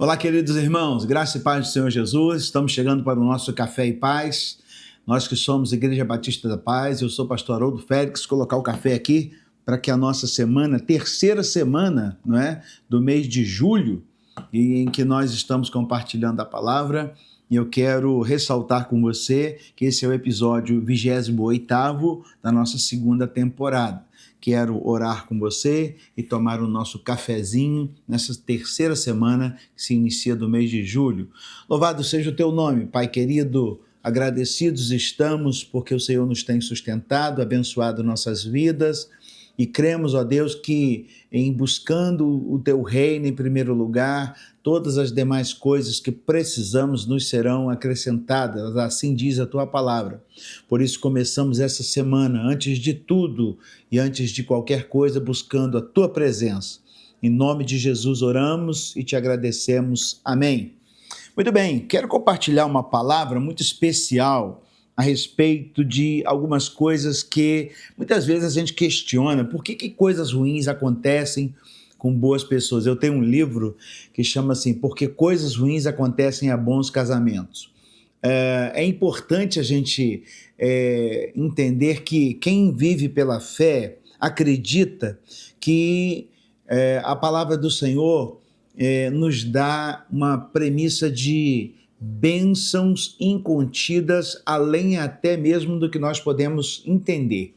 Olá, queridos irmãos, graça e paz do Senhor Jesus. Estamos chegando para o nosso Café e Paz. Nós que somos Igreja Batista da Paz, eu sou o pastor Haroldo Félix, colocar o café aqui para que a nossa semana, terceira semana, não é, do mês de julho, em que nós estamos compartilhando a palavra, e eu quero ressaltar com você que esse é o episódio 28º da nossa segunda temporada. Quero orar com você e tomar o nosso cafezinho nessa terceira semana que se inicia do mês de julho. Louvado seja o teu nome, Pai querido. Agradecidos estamos porque o Senhor nos tem sustentado, abençoado nossas vidas e cremos, ó Deus, que em buscando o teu reino em primeiro lugar, todas as demais coisas que precisamos nos serão acrescentadas, assim diz a tua palavra. Por isso começamos essa semana, antes de tudo e antes de qualquer coisa, buscando a tua presença. Em nome de Jesus oramos e te agradecemos. Amém. Muito bem, quero compartilhar uma palavra muito especial a respeito de algumas coisas que muitas vezes a gente questiona. Por que coisas ruins acontecem com boas pessoas? Eu tenho um livro que chama assim, Por que coisas ruins acontecem a bons casamentos. É importante a gente entender que quem vive pela fé acredita que a palavra do Senhor nos dá uma premissa de bênçãos incontidas, além até mesmo do que nós podemos entender.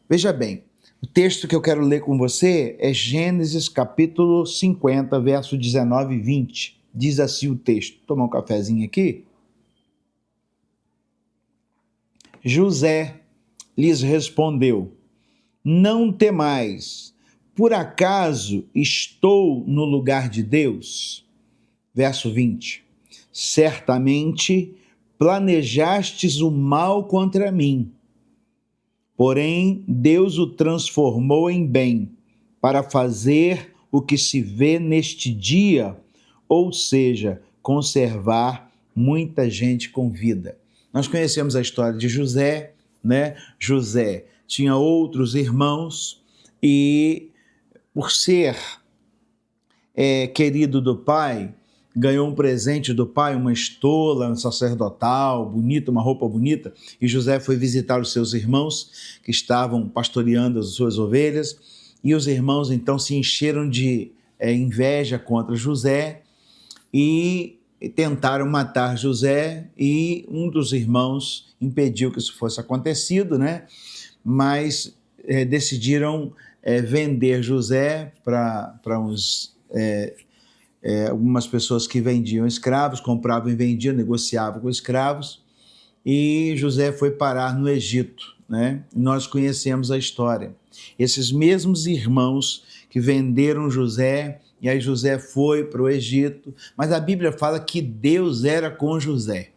Veja bem, o texto que eu quero ler com você é Gênesis capítulo 50, verso 19 e 20. Diz assim o texto. Vou tomar um cafezinho aqui. José lhes respondeu: não temais, por acaso estou no lugar de Deus? Verso 20. Certamente planejastes o mal contra mim, porém Deus o transformou em bem, para fazer o que se vê neste dia, ou seja, conservar muita gente com vida. Nós conhecemos a história de José, né? José tinha outros irmãos e, por ser querido do pai, ganhou um presente do pai, uma estola sacerdotal, bonita, uma roupa bonita, e José foi visitar os seus irmãos que estavam pastoreando as suas ovelhas, e os irmãos então se encheram de inveja contra José e tentaram matar José, e um dos irmãos impediu que isso fosse acontecido, né? Mas decidiram vender José para algumas pessoas que vendiam escravos, compravam e vendiam, negociavam com escravos, e José foi parar no Egito, né? Nós conhecemos a história. Esses mesmos irmãos que venderam José, e aí José foi para o Egito, mas a Bíblia fala que Deus era com José.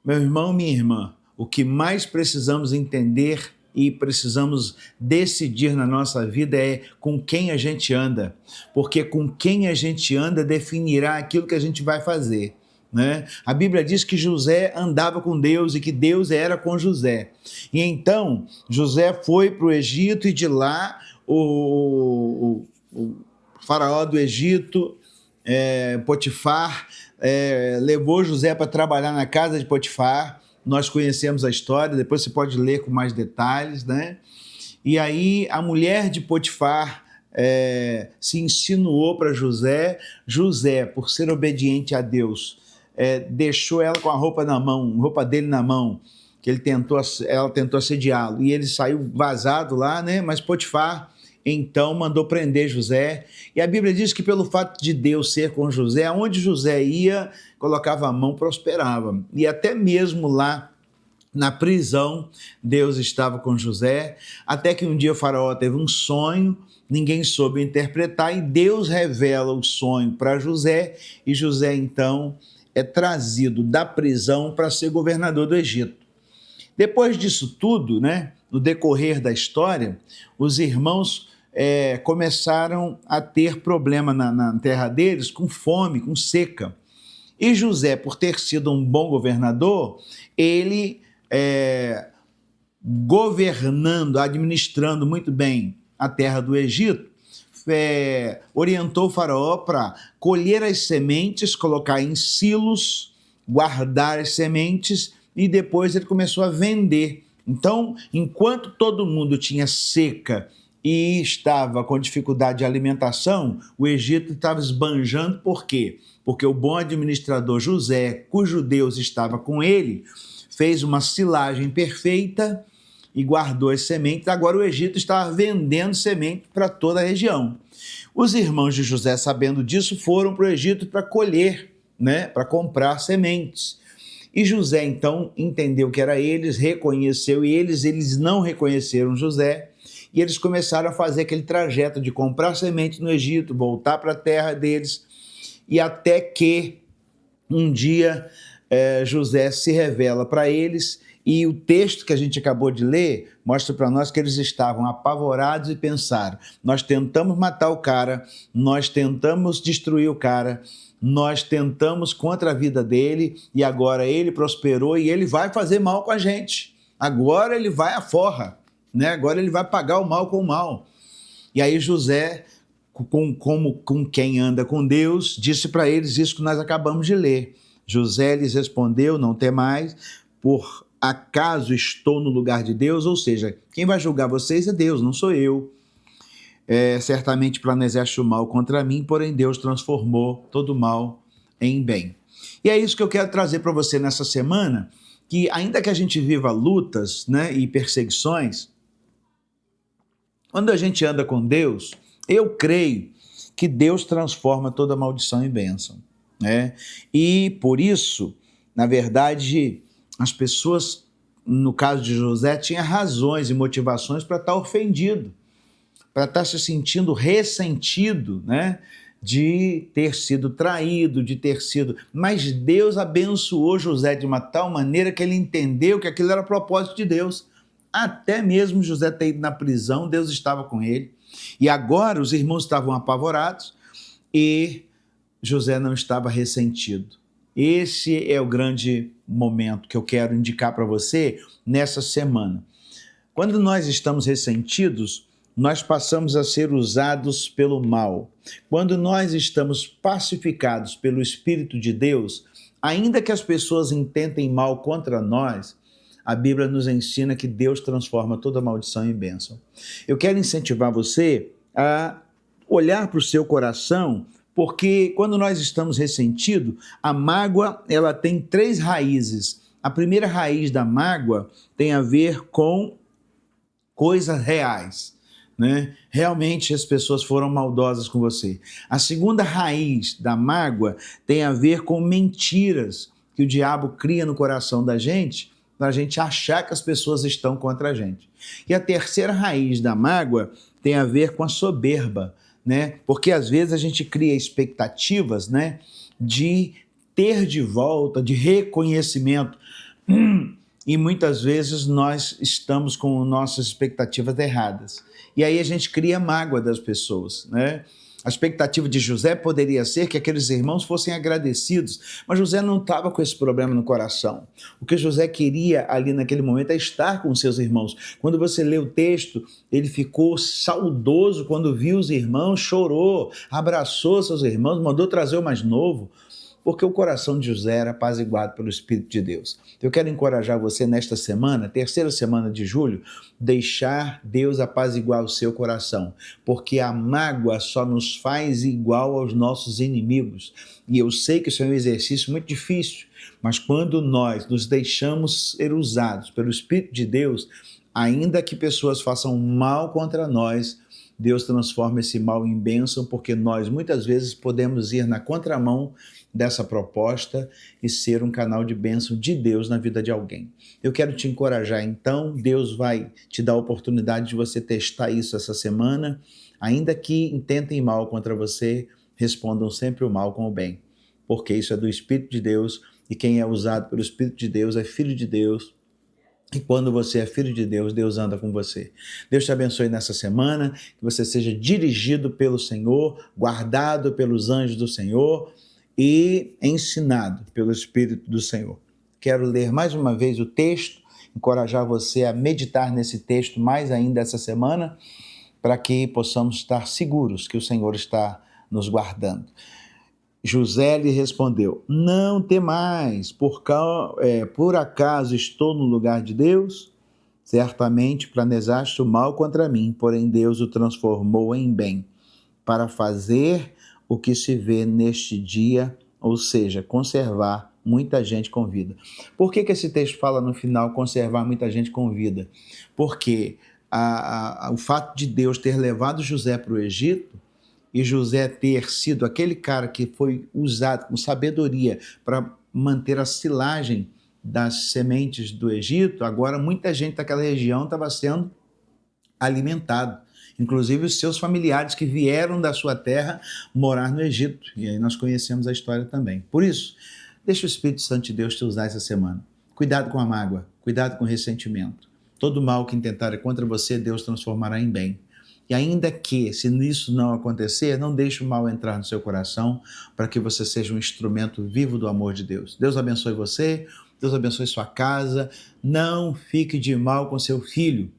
Meu irmão, minha irmã, o que mais precisamos entender e precisamos decidir na nossa vida é com quem a gente anda, porque com quem a gente anda definirá aquilo que a gente vai fazer, né? A Bíblia diz que José andava com Deus e que Deus era com José. E então José foi para o Egito, e de lá o faraó do Egito, Potifar, levou José para trabalhar na casa de Potifar. Nós conhecemos a história, depois você pode ler com mais detalhes, né? E aí a mulher de Potifar se insinuou para José. José, por ser obediente a Deus, deixou ela com a roupa dele na mão, que ela tentou assediá-lo, e ele saiu vazado lá, né? Mas Potifar então mandou prender José, e a Bíblia diz que pelo fato de Deus ser com José, aonde José ia, colocava a mão, prosperava. E até mesmo lá na prisão, Deus estava com José, até que um dia o faraó teve um sonho, ninguém soube interpretar, e Deus revela o sonho para José, e José então é trazido da prisão para ser governador do Egito. Depois disso tudo, né, no decorrer da história, os irmãos começaram a ter problema na terra deles, com fome, com seca. E José, por ter sido um bom governador, ele governando, administrando muito bem a terra do Egito, orientou o faraó para colher as sementes, colocar em silos, guardar as sementes, e depois ele começou a vender. Então, enquanto todo mundo tinha seca e estava com dificuldade de alimentação, o Egito estava esbanjando. Por quê? Porque o bom administrador José, cujo Deus estava com ele, fez uma silagem perfeita e guardou as sementes. Agora o Egito estava vendendo semente para toda a região. Os irmãos de José, sabendo disso, foram para o Egito para colher, para comprar sementes. E José, então, entendeu que era eles, reconheceu, e eles não reconheceram José, e eles começaram a fazer aquele trajeto de comprar semente no Egito, voltar para a terra deles, e até que um dia José se revela para eles, e o texto que a gente acabou de ler mostra para nós que eles estavam apavorados e pensaram: nós tentamos matar o cara, nós tentamos destruir o cara, nós tentamos contra a vida dele, e agora ele prosperou e ele vai fazer mal com a gente. Agora ele vai à forra, agora ele vai pagar o mal com o mal. E aí José, com quem anda com Deus, disse para eles isso que nós acabamos de ler. José lhes respondeu: não temais, por acaso estou no lugar de Deus? Ou seja, quem vai julgar vocês é Deus, não sou eu. Certamente planejeste o mal contra mim, porém Deus transformou todo o mal em bem. E é isso que eu quero trazer para você nessa semana, que ainda que a gente viva lutas, e perseguições, quando a gente anda com Deus, eu creio que Deus transforma toda maldição em bênção. E por isso, na verdade, as pessoas, no caso de José, tinham razões e motivações para estar ofendido, para estar se sentindo ressentido, de ter sido traído, de ter sido... Mas Deus abençoou José de uma tal maneira que ele entendeu que aquilo era propósito de Deus. Até mesmo José ter ido na prisão, Deus estava com ele. E agora os irmãos estavam apavorados e José não estava ressentido. Esse é o grande momento que eu quero indicar para você nessa semana. Quando nós estamos ressentidos, nós passamos a ser usados pelo mal. Quando nós estamos pacificados pelo Espírito de Deus, ainda que as pessoas intentem mal contra nós, a Bíblia nos ensina que Deus transforma toda maldição em bênção. Eu quero incentivar você a olhar para o seu coração, porque quando nós estamos ressentidos, a mágoa ela tem 3 raízes. A primeira raiz da mágoa tem a ver com coisas reais. Realmente as pessoas foram maldosas com você. A segunda raiz da mágoa tem a ver com mentiras que o diabo cria no coração da gente, para a gente achar que as pessoas estão contra a gente. E a terceira raiz da mágoa tem a ver com a soberba, porque às vezes a gente cria expectativas, de ter de volta, de reconhecimento, e muitas vezes nós estamos com nossas expectativas erradas. E aí a gente cria mágoa das pessoas, A expectativa de José poderia ser que aqueles irmãos fossem agradecidos, mas José não estava com esse problema no coração. O que José queria ali naquele momento é estar com seus irmãos. Quando você lê o texto, ele ficou saudoso quando viu os irmãos, chorou, abraçou seus irmãos, mandou trazer o mais novo, porque o coração de José era apaziguado pelo Espírito de Deus. Eu quero encorajar você nesta semana, terceira semana de julho, deixar Deus apaziguar o seu coração, porque a mágoa só nos faz igual aos nossos inimigos. E eu sei que isso é um exercício muito difícil, mas quando nós nos deixamos ser usados pelo Espírito de Deus, ainda que pessoas façam mal contra nós, Deus transforma esse mal em bênção, porque nós muitas vezes podemos ir na contramão dessa proposta e ser um canal de bênção de Deus na vida de alguém. Eu quero te encorajar, então, Deus vai te dar a oportunidade de você testar isso essa semana, ainda que intentem mal contra você, respondam sempre o mal com o bem, porque isso é do Espírito de Deus, e quem é usado pelo Espírito de Deus é filho de Deus. E quando você é filho de Deus, Deus anda com você. Deus te abençoe nessa semana, que você seja dirigido pelo Senhor, guardado pelos anjos do Senhor e ensinado pelo Espírito do Senhor. Quero ler mais uma vez o texto, encorajar você a meditar nesse texto mais ainda essa semana, para que possamos estar seguros que o Senhor está nos guardando. José lhe respondeu: não temais, por acaso estou no lugar de Deus? Certamente planejaste o mal contra mim, porém Deus o transformou em bem, para fazer o que se vê neste dia, ou seja, conservar muita gente com vida. Por que esse texto fala no final conservar muita gente com vida? Porque o fato de Deus ter levado José para o Egito e José ter sido aquele cara que foi usado com sabedoria para manter a silagem das sementes do Egito, agora muita gente daquela região estava sendo alimentado, inclusive os seus familiares que vieram da sua terra morar no Egito, e aí nós conhecemos a história também. Por isso, deixa o Espírito Santo de Deus te usar essa semana. Cuidado com a mágoa, cuidado com o ressentimento. Todo mal que intentarem contra você, Deus transformará em bem. E ainda que, se isso não acontecer, não deixe o mal entrar no seu coração, para que você seja um instrumento vivo do amor de Deus. Deus abençoe você, Deus abençoe sua casa. Não fique de mal com seu filho,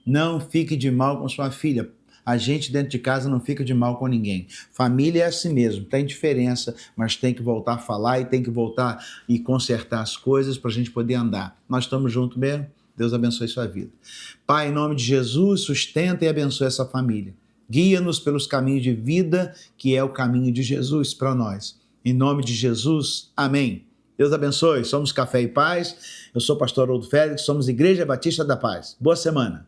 não fique de mal com sua filha. A gente dentro de casa não fica de mal com ninguém. Família é assim mesmo, tem diferença, mas tem que voltar a falar e tem que voltar e consertar as coisas para a gente poder andar. Nós estamos juntos mesmo? Deus abençoe sua vida. Pai, em nome de Jesus, sustenta e abençoe essa família. Guia-nos pelos caminhos de vida, que é o caminho de Jesus para nós. Em nome de Jesus, amém. Deus abençoe. Somos Café e Paz. Eu sou o pastor Haroldo Félix, somos Igreja Batista da Paz. Boa semana.